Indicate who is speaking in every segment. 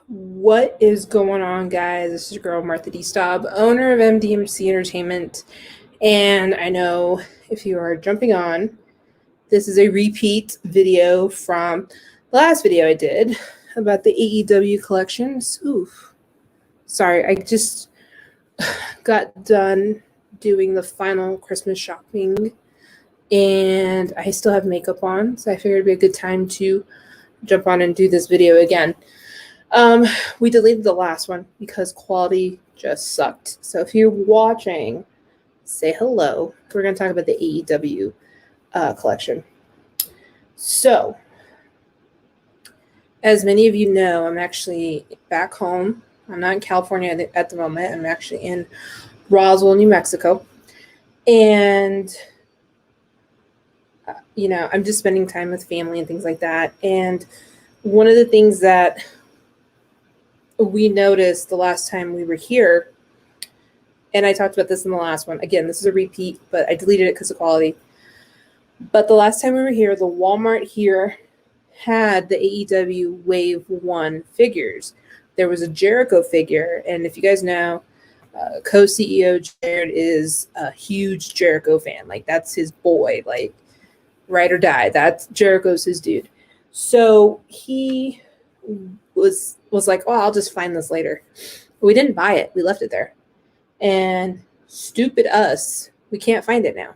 Speaker 1: What is going on, guys? This is your girl Martha D. Staub, owner of MDMC Entertainment. And I know if you are jumping on, this is a repeat video from the last video I did about the AEW collections. Oof. Sorry, I just got done doing the final Christmas shopping and I still have makeup on, so I figured it'd be a good time to jump on and do this video again. We deleted the last one because quality just sucked. So if you're watching, say hello. We're going to talk about the AEW collection. So, as many of you know, I'm actually back home. I'm not in California at the moment. I'm actually in Roswell, New Mexico. And, I'm just spending time with family and things like that. And one of the things that we noticed the last time we were here, and I talked about this in the last one. Again, this is a repeat, but I deleted it because of quality. But the last time we were here, the Walmart here had the AEW Wave 1 figures. There was a Jericho figure, and if you guys know, co-CEO Jared is a huge Jericho fan. Like, that's his boy. Like, ride or die. That's Jericho's his dude. So he was like, oh, I'll just find this later. We didn't buy it. We left it there. And stupid us, we can't find it now.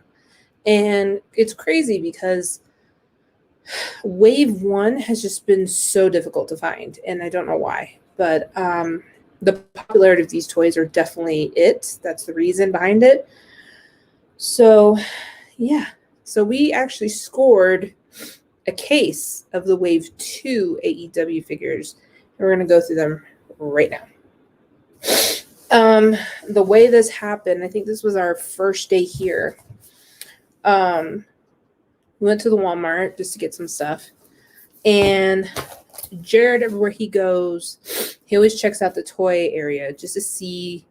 Speaker 1: And it's crazy because Wave 1 has just been so difficult to find, and I don't know why. But the popularity of these toys are definitely it. That's the reason behind it. So, yeah. So we actually scored a case of the Wave 2 AEW figures, and we're going to go through them right now. The way this happened, I think this was our first day here. We went to the Walmart just to get some stuff, and Jared, everywhere he goes, he always checks out the toy area just to see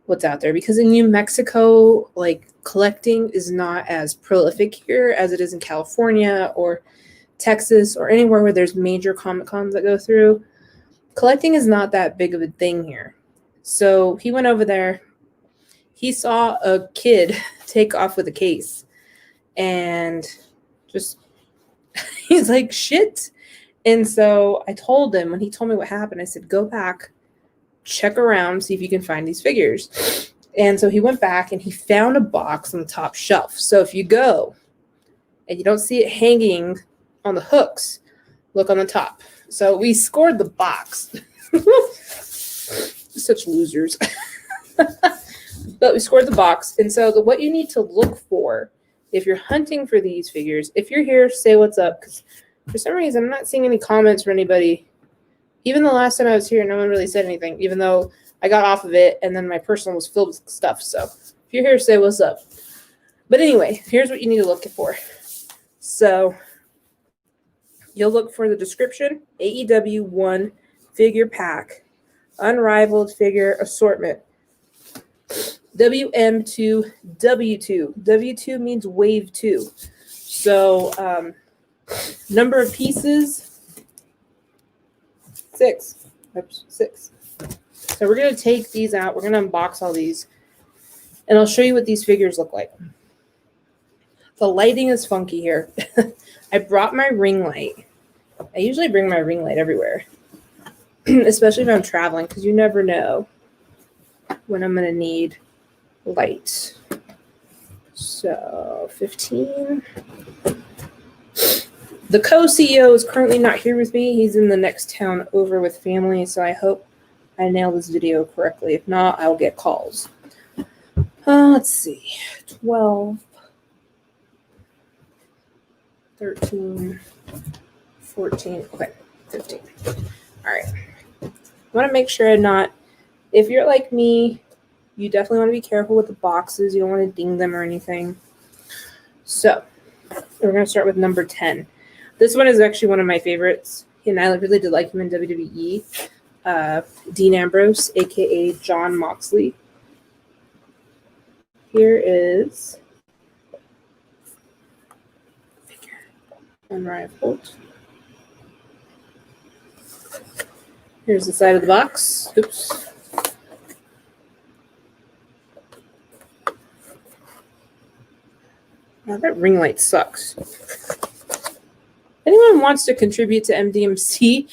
Speaker 1: what's out there, because in New Mexico, like, collecting is not as prolific here as it is in California or Texas or anywhere where there's major Comic Cons that go through. Collecting is not that big of a thing here. So he went over there. He saw a kid take off with a case, and just he's like, shit. And so I told him, when he told me what happened, I said, go back, check around, see if you can find these figures. And so he went back and he found a box on the top shelf. So if you go and you don't see it hanging on the hooks, look on the top. So we scored the box. Such losers. But we scored the box. And so what you need to look for if you're hunting for these figures, if you're here, say what's up. Because for some reason, I'm not seeing any comments from anybody. Even the last time I was here, no one really said anything, even though I got off of it and then my personal was filled with stuff. So if you're here, say what's up. But anyway, here's what you need to look for. So you'll look for the description, AEW 1 figure pack, unrivaled figure assortment, WM to W2. W2 means wave 2. So number of pieces, 6. Oops, 6. So we're going to take these out. We're going to unbox all these, and I'll show you what these figures look like. The lighting is funky here. I brought my ring light. I usually bring my ring light everywhere, especially if I'm traveling, because you never know when I'm going to need light. So 15. The co-CEO is currently not here with me. He's in the next town over with family, so I hope I nail this video correctly. If not, I'll get calls. Let's see. 12, 13, 14, okay, 15. All right. I want to make sure I'm not, if you're like me, you definitely want to be careful with the boxes. You don't want to ding them or anything. So we're going to start with number 10. This one is actually one of my favorites, and I really did like him in WWE. Dean Ambrose, a.k.a. John Moxley. Here is figure unrivaled. Here's the side of the box. Oops. Now that ring light sucks. Anyone wants to contribute to MDMC,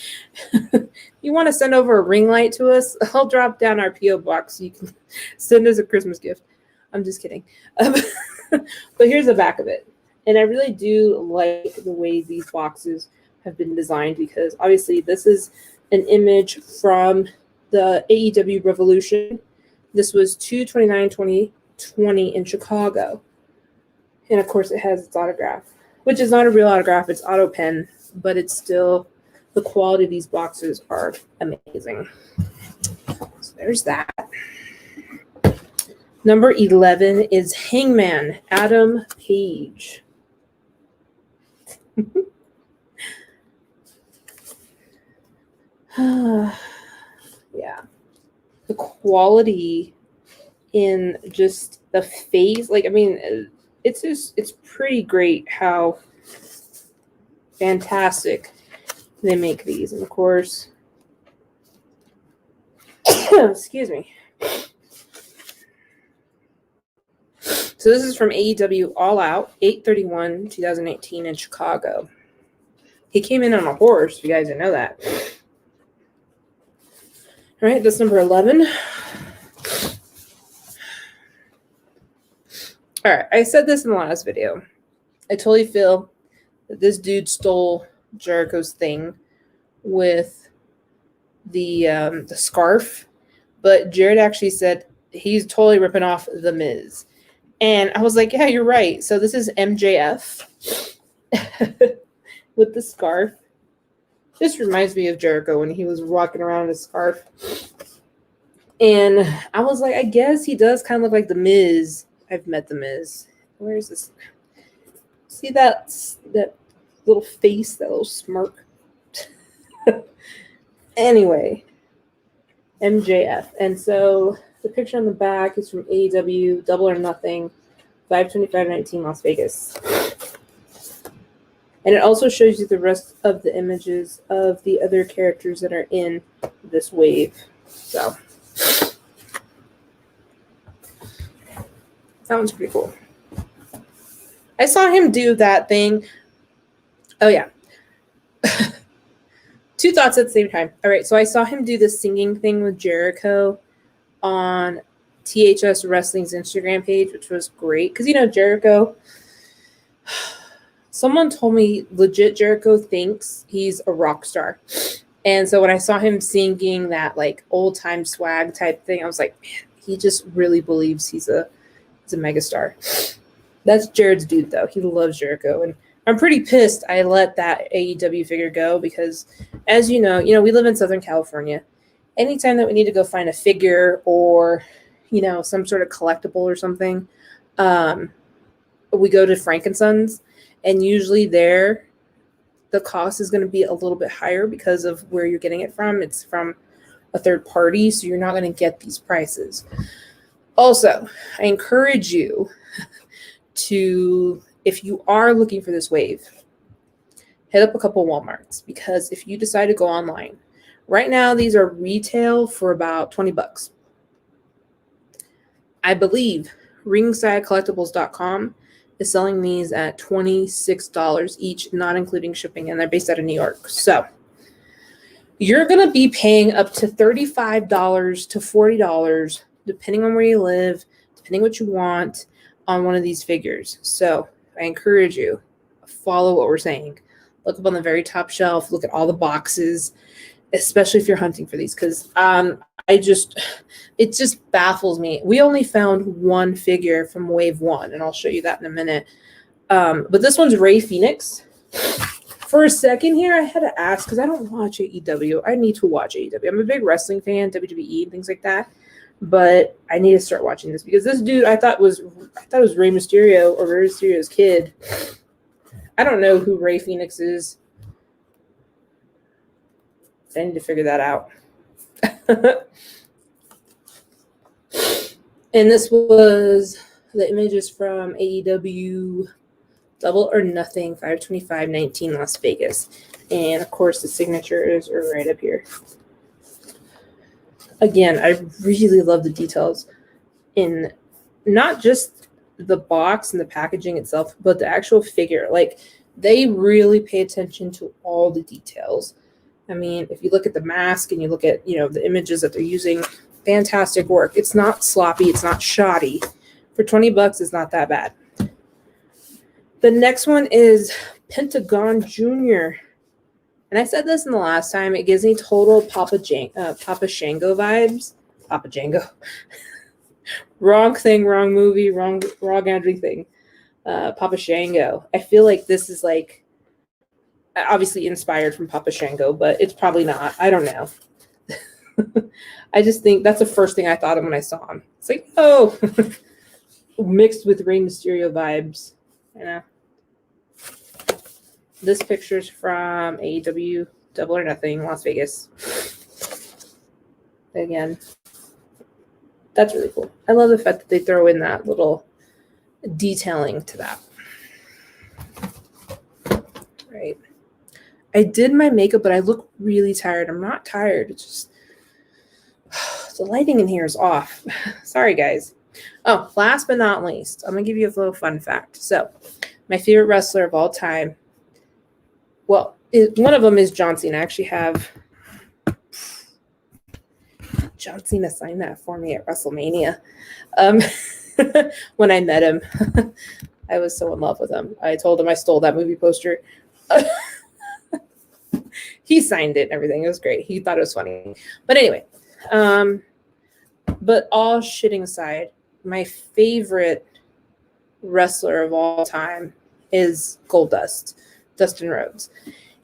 Speaker 1: you want to send over a ring light to us, I'll drop down our P.O. box so you can send us a Christmas gift. I'm just kidding. But here's the back of it. And I really do like the way these boxes have been designed because obviously this is an image from the AEW Revolution. This was 2/29/2020 in Chicago. And of course it has its autograph, which is not a real autograph, it's auto pen, but it's still, the quality of these boxes are amazing. So there's that. Number 11 is Hangman, Adam Page. Yeah. The quality in just the face, like, I mean, it's pretty great how fantastic they make these. And of course, excuse me. So this is from AEW All Out, 8/31/2018 in Chicago. He came in on a horse, if you guys didn't know that. All right, that's number 11. All right, I said this in the last video. I totally feel that this dude stole Jericho's thing with the scarf, but Jared actually said he's totally ripping off The Miz. And I was like, yeah, you're right. So this is MJF with the scarf. This reminds me of Jericho when he was walking around in a scarf. And I was like, I guess he does kind of look like The Miz. I've met The Miz. Where is this? See that little face, that little smirk? Anyway, MJF. And so the picture on the back is from AEW, Double or Nothing, 5/25/19 Las Vegas. And it also shows you the rest of the images of the other characters that are in this wave. So that one's pretty cool. I saw him do that thing. Oh, yeah. Two thoughts at the same time. All right, so I saw him do the singing thing with Jericho on THS Wrestling's Instagram page, which was great. Because, you know, Jericho, someone told me legit Jericho thinks he's a rock star. And so when I saw him singing that, like, old-time swag type thing, I was like, man, he just really believes he's a megastar. That's Jared's dude, though. He loves Jericho. And I'm pretty pissed I let that AEW figure go because, as you know, we live in Southern California. Anytime that we need to go find a figure or, you know, some sort of collectible or something, we go to Frank & Sons. And usually there, the cost is going to be a little bit higher because of where you're getting it from. It's from a third party, so you're not going to get these prices. Also, I encourage you to, if you are looking for this wave, hit up a couple Walmarts, because if you decide to go online, right now these are retail for about $20. I believe ringsidecollectibles.com is selling these at $26 each, not including shipping, and they're based out of New York. So you're going to be paying up to $35 to $40, depending on where you live, depending what you want on one of these figures. So I encourage you, follow what we're saying. Look up on the very top shelf, look at all the boxes, especially if you're hunting for these, because it just baffles me. We only found one figure from Wave 1, and I'll show you that in a minute. But this one's Rey Fenix. For a second here, I had to ask, because I don't watch AEW. I need to watch AEW. I'm a big wrestling fan, WWE, and things like that. But I need to start watching this, because this dude I thought was Rey Mysterio, or Rey Mysterio's kid. I don't know who Rey Fenix is. I need to figure that out. And this was the images from AEW Double or Nothing, 5/25/19 Las Vegas. And of course the signatures are right up here. Again, I really love the details in not just the box and the packaging itself, but the actual figure. Like, they really pay attention to all the details. I mean, if you look at the mask and you look at, the images that they're using, fantastic work. It's not sloppy. It's not shoddy. For $20, it's not that bad. The next one is Pentagon Junior. And I said this in the last time. It gives me total Papa Shango vibes. Papa Django. Wrong thing, wrong movie, wrong everything. Papa Shango. I feel like this is like obviously inspired from Papa Shango, but it's probably not. I don't know. I just think that's the first thing I thought of when I saw him. It's like, oh, mixed with Rey Mysterio vibes. This picture's from AEW Double or Nothing, Las Vegas. Again, that's really cool. I love the fact that they throw in that little detailing to that. Right. I did my makeup, but I look really tired. I'm not tired. It's just the lighting in here is off. Sorry, guys. Oh, last but not least, I'm going to give you a little fun fact. So, my favorite wrestler of all time, well, one of them is John Cena. I actually have John Cena sign that for me at WrestleMania. When I met him, I was so in love with him. I told him I stole that movie poster. He signed it and everything. It was great. He thought it was funny. But anyway, but all shitting aside, my favorite wrestler of all time is Goldust, Dustin Rhodes.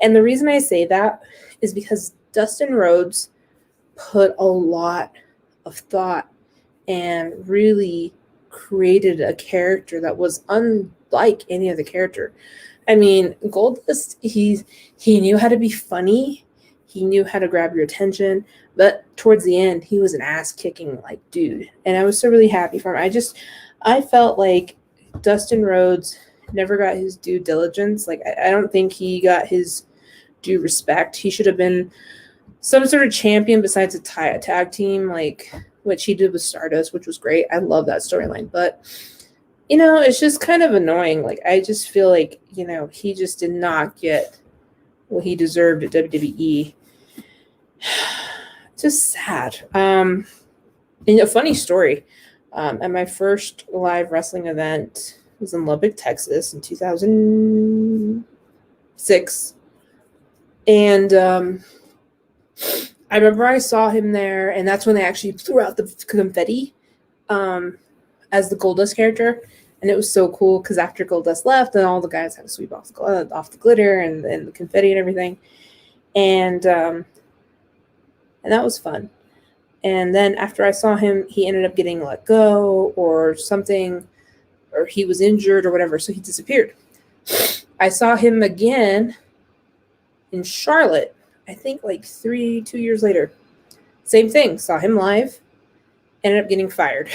Speaker 1: And the reason I say that is because Dustin Rhodes put a lot of thought and really created a character that was unlike any other character. I mean, Goldust, he knew how to be funny. He knew how to grab your attention. But towards the end, he was an ass-kicking, dude. And I was so really happy for him. I felt like Dustin Rhodes never got his due diligence. I don't think he got his due respect. He should have been some sort of champion besides a tag team, what he did with Stardust, which was great. I love that storyline. But, it's just kind of annoying. I just feel like, he just did not get what he deserved at WWE. Just sad. And a funny story. At my first live wrestling event, it was in Lubbock, Texas in 2006. And I remember I saw him there, and that's when they actually threw out the confetti as the Goldust character. And it was so cool because after Goldust left, then all the guys had to sweep off the glitter and the confetti and everything. And that was fun. And then after I saw him, he ended up getting let go or something, or he was injured or whatever, so he disappeared. I saw him again in Charlotte, I think 2 years later. Same thing, saw him live, ended up getting fired.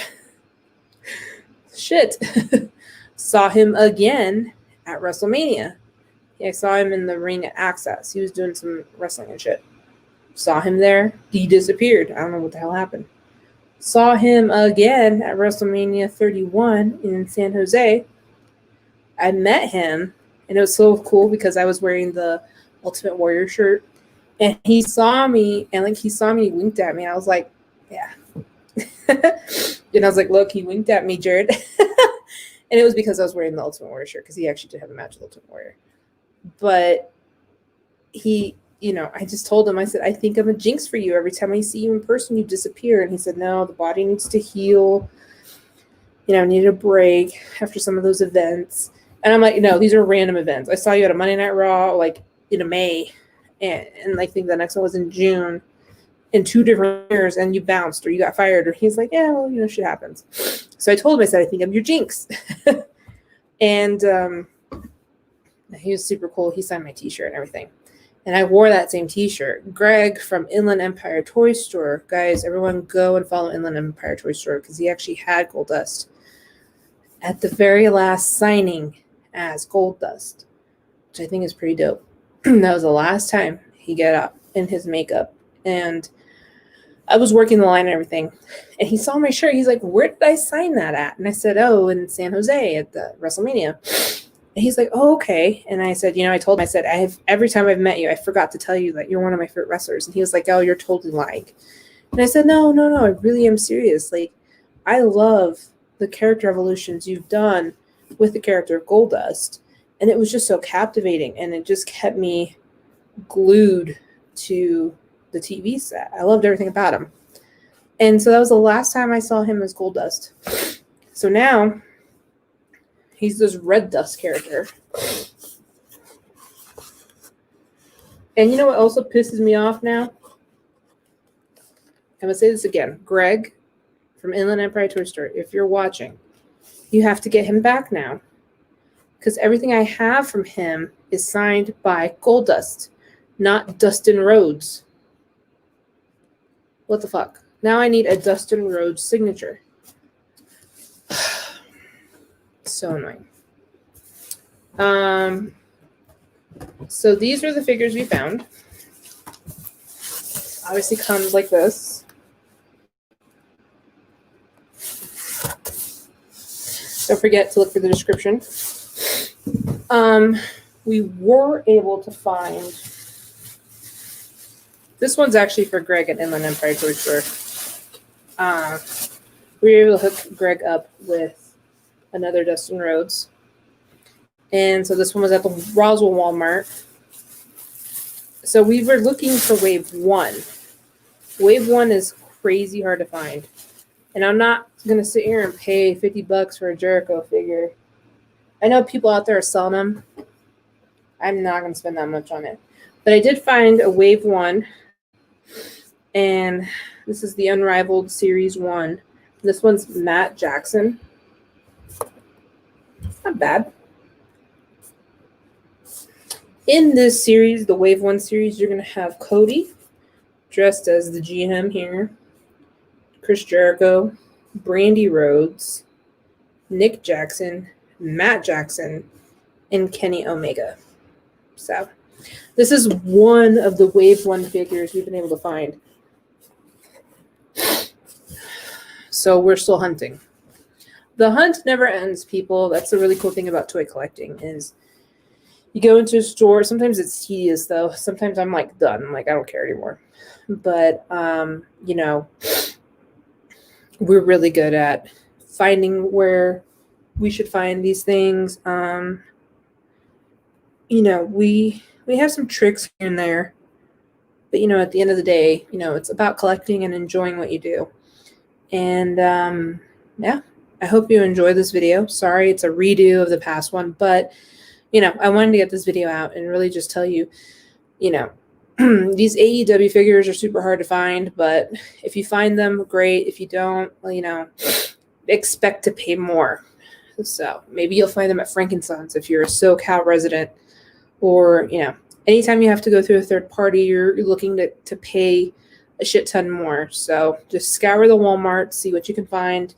Speaker 1: Shit. Saw him again at WrestleMania. I saw him in the ring at Access. He was doing some wrestling and shit. Saw him there. He disappeared. I don't know what the hell happened. Saw him again at WrestleMania 31 in San Jose. I met him, and it was so cool because I was wearing the Ultimate Warrior shirt. And he saw me, and he winked at me. I was like, yeah. And I was like, look, he winked at me, Jared. And it was because I was wearing the Ultimate Warrior shirt, because he actually did have a match with Ultimate Warrior. But he, I just told him, I said, I think I'm a jinx for you. Every time I see you in person, you disappear. And he said, no, the body needs to heal. I need a break after some of those events. And I'm like, no, these are random events. I saw you at a Monday Night Raw, in May. And I think the next one was in June. In 2 different years, and you bounced or you got fired. Or he's like, yeah, well, shit happens. So I told him, I said, I think I'm your jinx. And he was super cool. He signed my t-shirt and everything. And I wore that same t-shirt. Greg from Inland Empire Toy Store. Guys, everyone go and follow Inland Empire Toy Store, because he actually had Goldust at the very last signing as Goldust, which I think is pretty dope. That was the last time he got up in his makeup. And I was working the line and everything, and he saw my shirt. He's like, "Where did I sign that at?" And I said, "Oh, in San Jose at the WrestleMania." And he's like, "Oh, okay." And I said, I told him, I said, every time I've met you, I forgot to tell you that you're one of my favorite wrestlers. And he was like, "Oh, you're totally lying." And I said, no, I really am serious. Like, I love the character evolutions you've done with the character of Goldust. And it was just so captivating, and it just kept me glued to the TV set. I loved everything about him. And so that was the last time I saw him as Goldust. So now he's this red dust character. And you know what also pisses me off now? I'm going to say this again. Greg from Inland Empire Toy Store, if you're watching, you have to get him back now. Because everything I have from him is signed by Goldust, not Dustin Rhodes. What the fuck? Now I need a Dustin Rhodes signature. So annoying. So these are the figures we found. Obviously comes like this. Don't forget to look for the description. We were able to find, this one's actually for Greg at Inland Empire Toy Store. We were able to hook Greg up with another Dustin Rhodes. And so this one was at the Roswell Walmart. So we were looking for Wave 1. Wave 1 is crazy hard to find. And I'm not going to sit here and pay $50 for a Jericho figure. I know people out there are selling them. I'm not going to spend that much on it. But I did find a Wave 1. And this is the Unrivaled Series 1. This one's Matt Jackson. It's not bad. In this series, the Wave 1 series, you're going to have Cody dressed as the GM here, Chris Jericho, Brandy Rhodes, Nick Jackson, Matt Jackson, and Kenny Omega. So this is one of the Wave 1 figures we've been able to find. So we're still hunting. The hunt never ends, people. That's the really cool thing about toy collecting is you go into a store. Sometimes it's tedious, though. Sometimes I'm like done. I'm like, I don't care anymore. But, we're really good at finding where we should find these things. We have some tricks here and there. But, at the end of the day, it's about collecting and enjoying what you do. And, I hope you enjoyed this video. Sorry, it's a redo of the past one. But, I wanted to get this video out and really just tell you, these AEW figures are super hard to find. But if you find them, great. If you don't, expect to pay more. So maybe you'll find them at Frankensons if you're a SoCal resident. Or, anytime you have to go through a third party, you're looking to pay a shit ton more. So just scour the Walmart, see what you can find,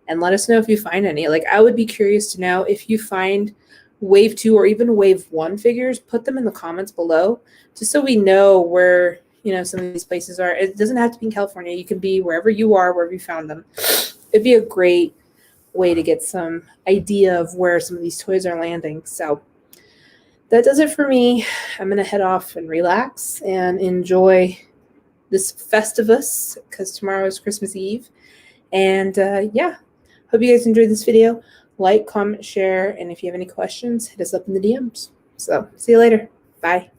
Speaker 1: and let us know if you find any. I would be curious to know if you find Wave 2 or even Wave 1 figures. Put them in the comments below, just so we know where, some of these places are. It doesn't have to be in California. You can be wherever you are, wherever you found them. It'd be a great way to get some idea of where some of these toys are landing. So that does it for me. I'm going to head off and relax and enjoy this Festivus, because tomorrow is Christmas Eve. And hope you guys enjoyed this video. Like, comment, share, and if you have any questions, hit us up in the DMs. So see you later. Bye.